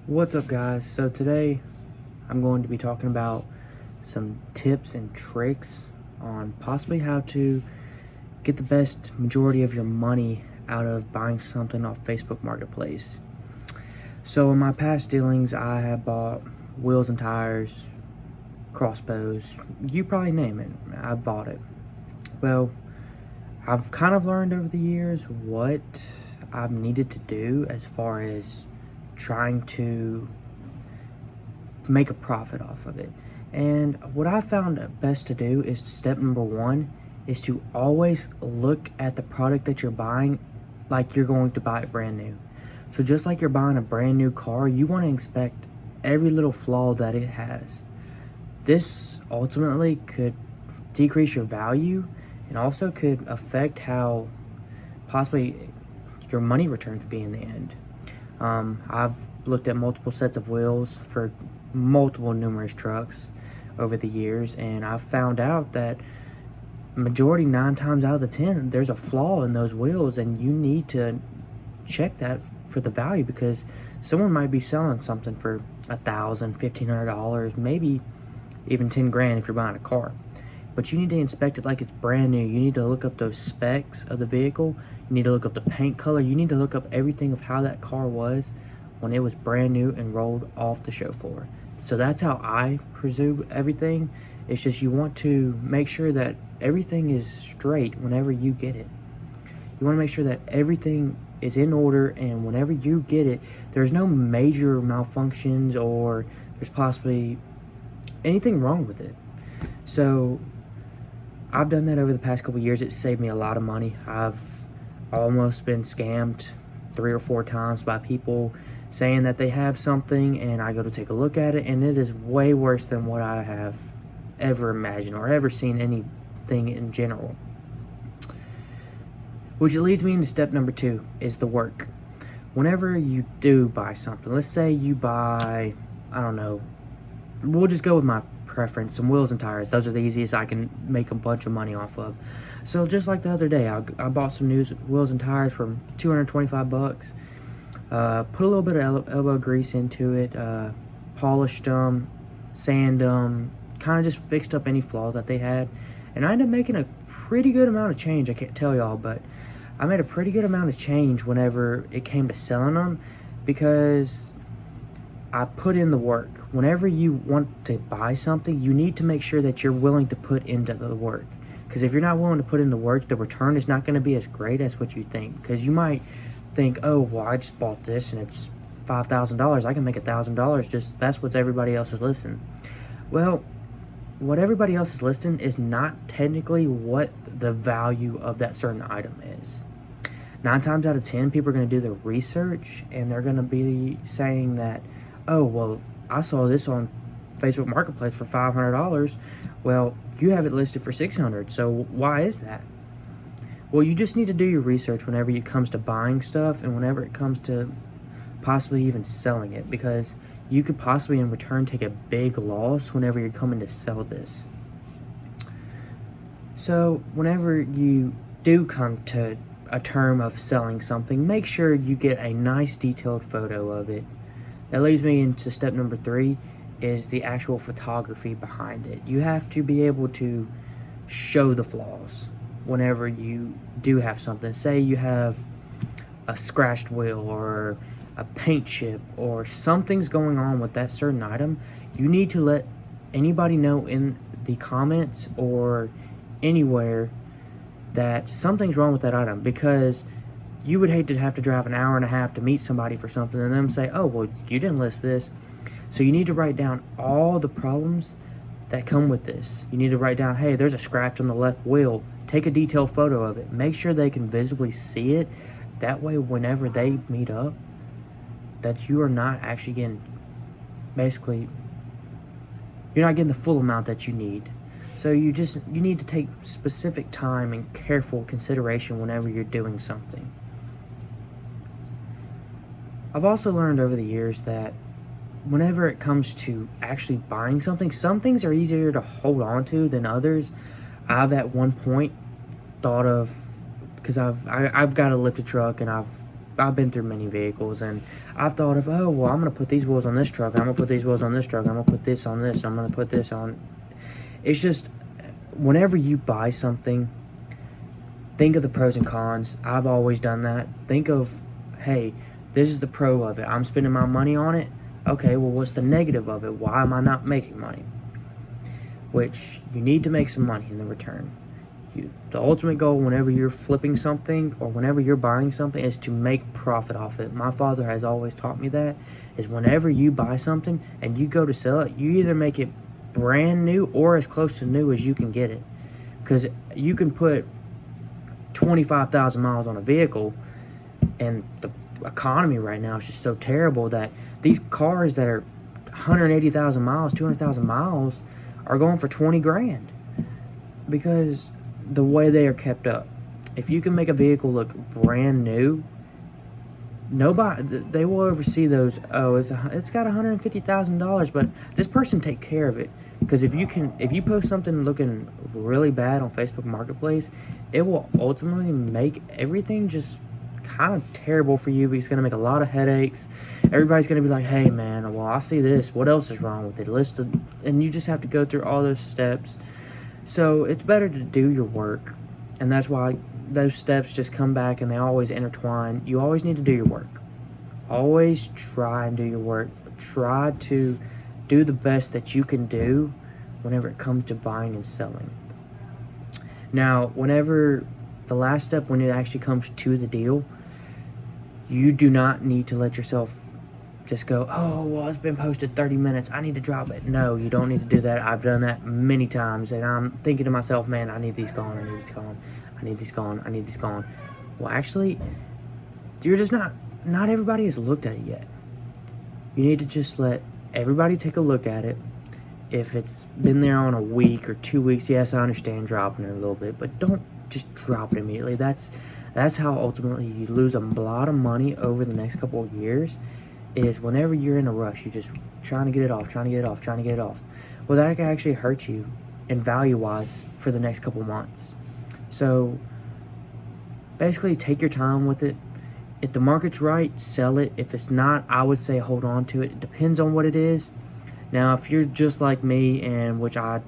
What's up, guys? So today I'm going to be talking about some tips and tricks on possibly how to get the best majority of your money out of buying something off Facebook Marketplace. So in my past dealings, I have bought wheels and tires, crossbows, you probably name it, I've bought it. Well, I've kind of learned over the years what I've needed to do as far as trying to make a profit off of it. And what I found best to do is step number one is to always look at the product that you're buying like you're going to buy it brand new. So just like you're buying a brand new car, you want to inspect every little flaw that it has. This ultimately could decrease your value and also could affect how possibly your money return could be in the end. I've looked at multiple sets of wheels for numerous trucks over the years, and I've found out that majority 9 times out of the 10 there's a flaw in those wheels, and you need to check that for the value, because someone might be selling something for $1,000, $1,500, maybe even 10 grand if you're buying a car. But you need to inspect it like it's brand new. You need to look up those specs of the vehicle. You need to look up the paint color. You need to look up everything of how that car was when it was brand new and rolled off the show floor. So that's how I pursue everything. It's just you want to make sure that everything is straight whenever you get it. You want to make sure that everything is in order, and whenever you get it, there's no major malfunctions or there's possibly anything wrong with it. So I've done that over the past couple years. It saved me a lot of money. I've almost been scammed 3 or 4 times by people saying that they have something, and I go to take a look at it, and it is way worse than what I have ever imagined or ever seen anything in general. Which leads me into step number 2 is the work. Whenever you do buy something, let's say you buy, I don't know, we'll just go with my preference, some wheels and tires. Those are the easiest I can make a bunch of money off of. So just like the other day, I bought some new wheels and tires for $225. Put a little bit of elbow grease into it, polished them, sand them, kind of just fixed up any flaws that they had, and I ended up making a pretty good amount of change. I can't tell y'all, but I made a pretty good amount of change whenever it came to selling them, because I put in the work. Whenever you want to buy something, you need to make sure that you're willing to put into the work. Because if you're not willing to put in the work, the return is not going to be as great as what you think. Because you might think, oh, well, I just bought this and it's $5,000. I can make $1,000. Just that's what everybody else is listing. Well, what everybody else is listing is not technically what the value of that certain item is. 9 times out of 10, people are going to do the research, and they're going to be saying that, oh, well, I saw this on Facebook Marketplace for $500. Well, you have it listed for $600. So why is that? Well, you just need to do your research whenever it comes to buying stuff, and whenever it comes to possibly even selling it, because you could possibly in return take a big loss whenever you're coming to sell this. So whenever you do come to a term of selling something, make sure you get a nice detailed photo of it. That leads me into step number 3 is the actual photography behind it. You have to be able to show the flaws whenever you do have something. Say you have a scratched wheel or a paint chip or something's going on with that certain item. You need to let anybody know in the comments or anywhere that something's wrong with that item, because you would hate to have to drive an hour and a half to meet somebody for something and them say, oh, well, you didn't list this. So you need to write down all the problems that come with this. You need to write down, hey, there's a scratch on the left wheel. Take a detailed photo of it. Make sure they can visibly see it. That way, whenever they meet up, that you are not actually getting, basically, you're not getting the full amount that you need. So you need to take specific time and careful consideration whenever you're doing something. I've also learned over the years that whenever it comes to actually buying something, some things are easier to hold on to than others. I've at one point thought of, because I've got to lift a truck, and I've I've been through many vehicles, and I've thought of, oh, well, I'm going to put these wheels on this truck, I'm going to put these wheels on this truck, I'm going to put this on this, I'm going to put this on. It's just, whenever you buy something, think of the pros and cons. I've always done that. Think of, hey, this is the pro of it. I'm spending my money on it. Okay, well, what's the negative of it? Why am I not making money? Which, you need to make some money in the return. The ultimate goal whenever you're flipping something or whenever you're buying something is to make profit off it. My father has always taught me that, is whenever you buy something and you go to sell it, you either make it brand new or as close to new as you can get it. Because you can put 25,000 miles on a vehicle, and the economy right now is just so terrible that these cars that are 180,000 miles, 200,000 miles are going for 20 grand because the way they are kept up. If you can make a vehicle look brand new, nobody, they will oversee those. Oh, it's got $150,000, but this person take care of it. Because if you post something looking really bad on Facebook Marketplace, it will ultimately make everything just kind of terrible for you. But it's going to make a lot of headaches. Everybody's going to be like, hey man, well, I see this, what else is wrong with it? And you just have to go through all those steps. So it's better to do your work, and that's why those steps just come back and they always intertwine. You always need to do your work. Always try and do your work. Try to do the best that you can do whenever it comes to buying and selling. Now, whenever the last step, when it actually comes to the deal, you do not need to let yourself just go, oh, well, it's been posted 30 minutes, I need to drop it. No, you don't need to do that. I've done that many times, and I'm thinking to myself, man, I need these gone, I need these gone, I need these gone, I need these gone. Well, actually, you're just not everybody has looked at it yet. You need to just let everybody take a look at it. If it's been there on a week or 2 weeks, yes, I understand dropping it a little bit, but don't just drop it immediately. That's how ultimately you lose a lot of money over the next couple of years, is whenever you're in a rush, you're just trying to get it off, trying to get it off, trying to get it off. Well, that can actually hurt you in value-wise for the next couple months. So basically take your time with it. If the market's right, sell it. If it's not, I would say hold on to it. It depends on what it is. Now, if you're just like me, and which I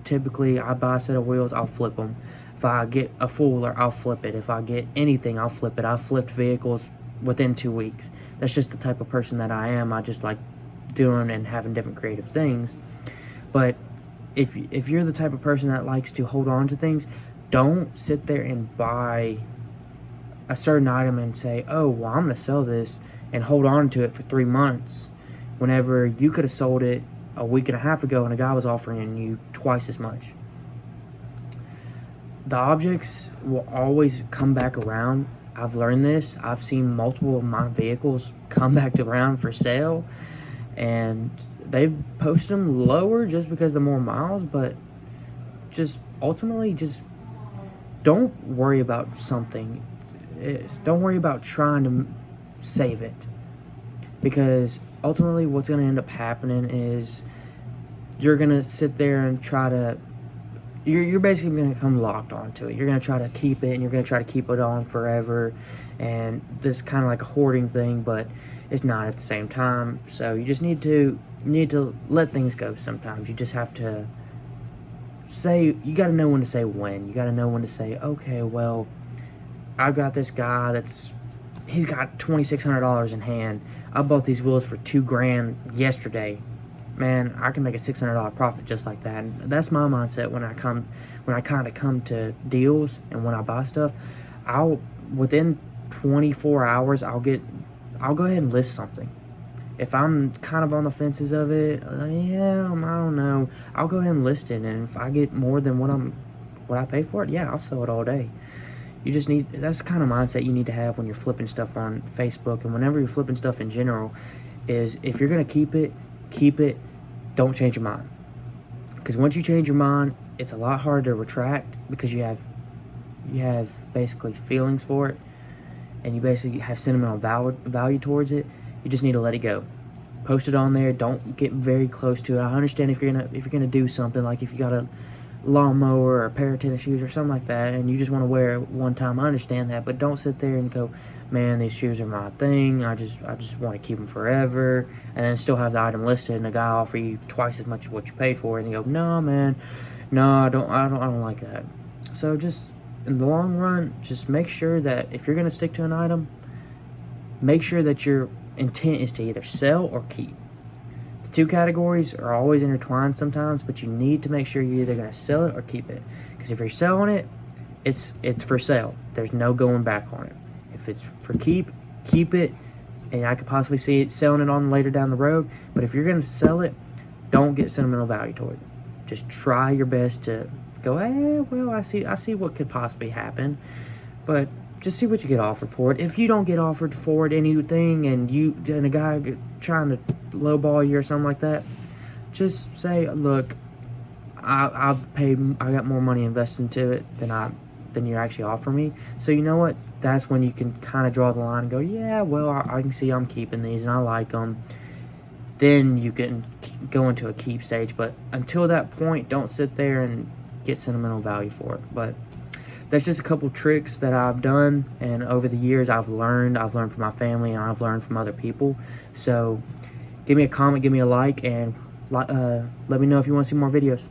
buy a set of wheels, I'll flip them. If I get a Fuller, I'll flip it. If I get anything, I'll flip it. I've flipped vehicles within 2 weeks. That's just the type of person that I am. I just like doing and having different creative things. But if you're the type of person that likes to hold on to things, don't sit there and buy a certain item and say, oh, well, I'm going to sell this and hold on to it for 3 months, whenever you could have sold it a week and a half ago and a guy was offering you twice as much. The objects will always come back around. I've learned this. I've seen multiple of my vehicles come back around for sale, and they've posted them lower just because the more miles, but just ultimately just don't worry about something. Don't worry about trying to save it, because ultimately what's going to end up happening is you're going to sit there and try to, you're basically going to become locked onto it. You're going to try to keep it, and you're going to try to keep it on forever, and this is kind of like a hoarding thing, but it's not at the same time. So you just need to let things go sometimes. You just have to say, you got to know when to say when. You got to know when to say, okay, well, I've got this guy he's got $2,600 in hand. I bought these wheels for $2 grand yesterday. Man, I can make a $600 profit just like that. And that's my mindset when I kind of come to deals and when I buy stuff. Within 24 hours, I'll go ahead and list something. If I'm kind of on the fences of it, I don't know, I'll go ahead and list it. And if I get more than what I pay for it, yeah, I'll sell it all day. That's the kind of mindset you need to have when you're flipping stuff on Facebook, and whenever you're flipping stuff in general, is if you're going to keep it, don't change your mind. Because once you change your mind, it's a lot harder to retract, because you have basically feelings for it, and you basically have sentimental value towards it. You just need to let it go. Post it on there. Don't get very close to it. I understand if you're gonna do something, like if you gotta lawnmower or a pair of tennis shoes or something like that, and you just want to wear it one time. I understand that, but don't sit there and go, man, these shoes are my thing. I just want to keep them forever, and then still have the item listed, and the guy offer you twice as much as what you paid for, and you go, no, man, no, I don't like that. So just in the long run, just make sure that if you're gonna stick to an item, make sure that your intent is to either sell or keep. The two categories are always intertwined sometimes, but you need to make sure you're either going to sell it or keep it. Because if you're selling it, it's for sale. There's no going back on it. If it's for keep it, and I could possibly see it selling it on later down the road. But if you're going to sell it, don't get sentimental value to it. Just try your best to go, well, I see what could possibly happen, but just see what you get offered for it. If you don't get offered for it anything, and a guy trying to lowball you or something like that, just say, look, I got more money invested into it than you're actually offering me. So you know what? That's when you can kind of draw the line and go, yeah, well, I can see I'm keeping these and I like them. Then you can go into a keep stage. But until that point, don't sit there and get sentimental value for it. But that's just a couple tricks that I've done, and over the years I've learned from my family, and I've learned from other people. So give me a comment, give me a like, and let me know if you want to see more videos.